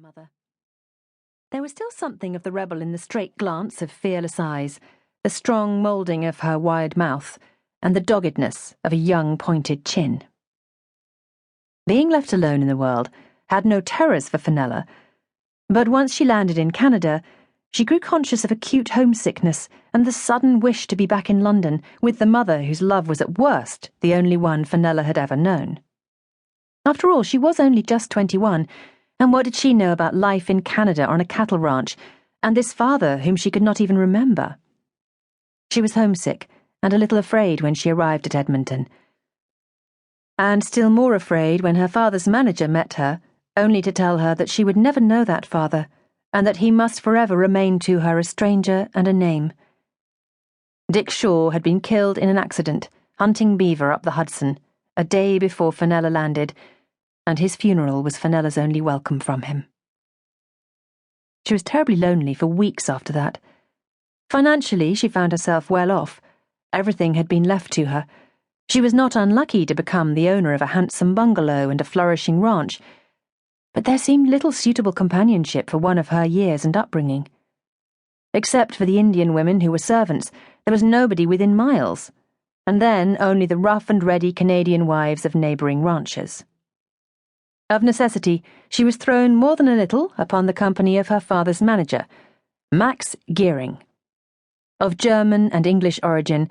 mother. There was still something of the rebel in the straight glance of fearless eyes, the strong moulding of her wide mouth, and the doggedness of a young pointed chin. Being left alone in the world had no terrors for Fenella, but once she landed in Canada, she grew conscious of acute homesickness and the sudden wish to be back in London with the mother whose love was at worst the only one Fenella had ever known. After all, she was only just 21, and what did she know about life in Canada on a cattle ranch, and this father whom she could not even remember? She was homesick and a little afraid when she arrived at Edmonton, and still more afraid when her father's manager met her, only to tell her that she would never know that father, and that he must forever remain to her a stranger and a name. Dick Shaw had been killed in an accident, hunting beaver up the Hudson, a day before Fenella landed, and his funeral was Fenella's only welcome from him. She was terribly lonely for weeks after that. Financially, she found herself well off. Everything had been left to her. She was not unlucky to become the owner of a handsome bungalow and a flourishing ranch, but there seemed little suitable companionship for one of her years and upbringing. Except for the Indian women who were servants, there was nobody within miles, and then only the rough and ready Canadian wives of neighbouring ranchers. Of necessity, she was thrown more than a little upon the company of her father's manager, Max Geering. Of German and English origin,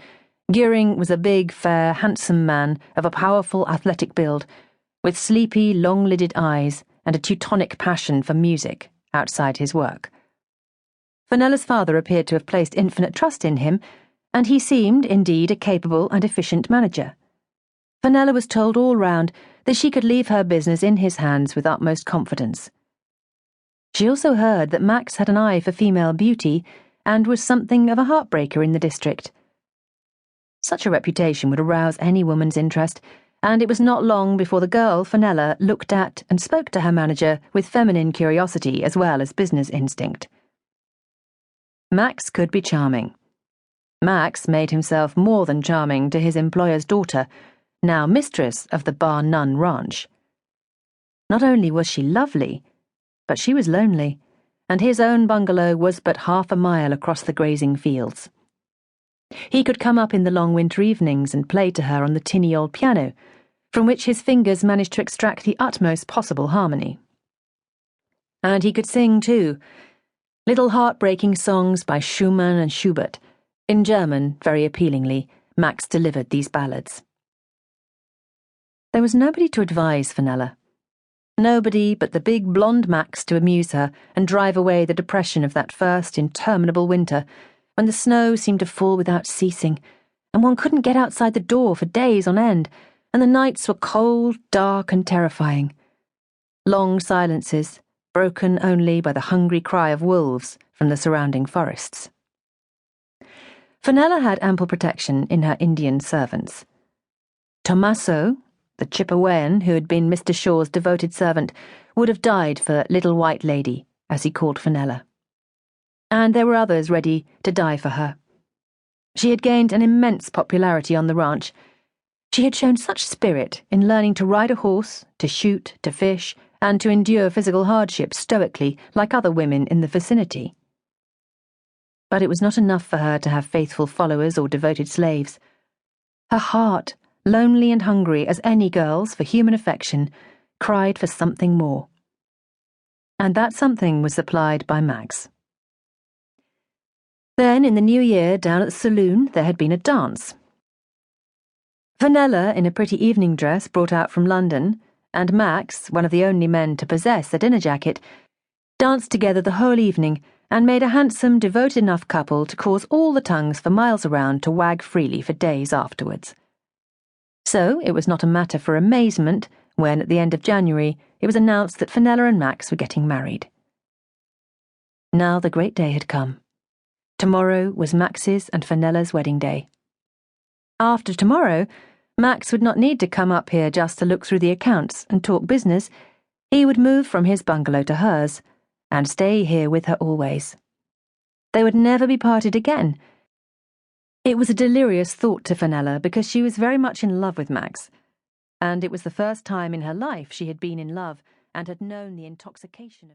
Geering was a big, fair, handsome man of a powerful, athletic build, with sleepy, long-lidded eyes and a Teutonic passion for music outside his work. Fenella's father appeared to have placed infinite trust in him, and he seemed, indeed, a capable and efficient manager. Fenella was told all round that she could leave her business in his hands with utmost confidence. She also heard that Max had an eye for female beauty and was something of a heartbreaker in the district. Such a reputation would arouse any woman's interest, and it was not long before the girl, Fenella, looked at and spoke to her manager with feminine curiosity as well as business instinct. Max could be charming. Max made himself more than charming to his employer's daughter, now mistress of the Bar None Ranch. Not only was she lovely, but she was lonely, and his own bungalow was but half a mile across the grazing fields. He could come up in the long winter evenings and play to her on the tinny old piano, from which his fingers managed to extract the utmost possible harmony. And he could sing, too, little heartbreaking songs by Schumann and Schubert. In German, very appealingly, Max delivered these ballads. There was nobody to advise Fenella. Nobody but the big blond Max to amuse her and drive away the depression of that first interminable winter, when the snow seemed to fall without ceasing, and one couldn't get outside the door for days on end, and the nights were cold, dark, and terrifying. Long silences, broken only by the hungry cry of wolves from the surrounding forests. Fenella had ample protection in her Indian servants. Tommaso, the Chippewayan who had been Mr. Shaw's devoted servant, would have died for Little White Lady, as he called Fenella. And there were others ready to die for her. She had gained an immense popularity on the ranch. She had shown such spirit in learning to ride a horse, to shoot, to fish, and to endure physical hardship stoically like other women in the vicinity. But it was not enough for her to have faithful followers or devoted slaves. Her heart, lonely and hungry as any girl's for human affection, cried for something more. And that something was supplied by Max. Then, in the new year, down at the saloon, there had been a dance. Fenella, in a pretty evening dress brought out from London, and Max, one of the only men to possess a dinner jacket, danced together the whole evening and made a handsome, devoted enough couple to cause all the tongues for miles around to wag freely for days afterwards. So it was not a matter for amazement when, at the end of January, it was announced that Fenella and Max were getting married. Now the great day had come. Tomorrow was Max's and Fenella's wedding day. After tomorrow, Max would not need to come up here just to look through the accounts and talk business. He would move from his bungalow to hers, and stay here with her always. They would never be parted again. It was a delirious thought to Fenella because she was very much in love with Max, and it was the first time in her life she had been in love and had known the intoxication of